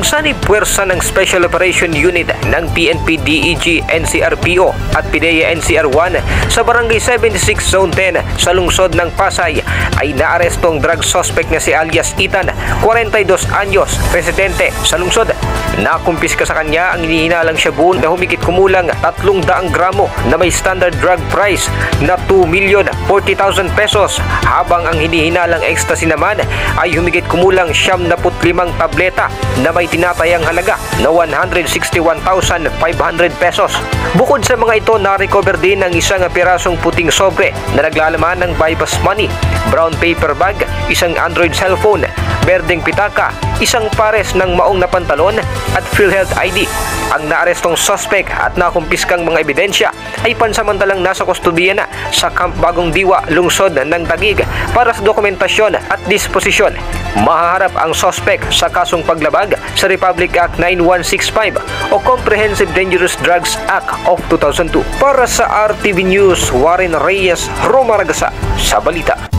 Sanib puwersa ng Special Operation Unit ng PNP DEG NCRPO at PIDEA NCR1 sa Barangay 76 Zone 10 sa lungsod ng Pasay ay naarestong drug suspect na si alias Ethan, 42 anyos, residente sa lungsod. Nakumpiska sa kanya ang hinihinalang shabu na humigit kumulang 300 gramo na may standard drug price na 2,040,000 pesos, habang ang hinihinalang ecstasy naman ay humigit kumulang 75 tableta na may tinatayang halaga na 161,500 pesos. Bukod sa mga ito, na-recover din ang isang pirasong puting sobre na naglalaman ng bypass money, brown paper bag, isang Android cellphone, berdeng pitaka, isang pares ng maong na pantalon at PhilHealth ID. Ang naarestong suspect at nakumpiskang mga ebidensya ay pansamantalang nasa kustudiya na sa Camp Bagong Diwa, lungsod ng Taguig para sa dokumentasyon at disposisyon. Mahaharap ang suspect sa kasong paglabag sa Republic Act 9165 o Comprehensive Dangerous Drugs Act of 2002. Para sa RTV News, Warren Reyes, Romaragasa sa balita.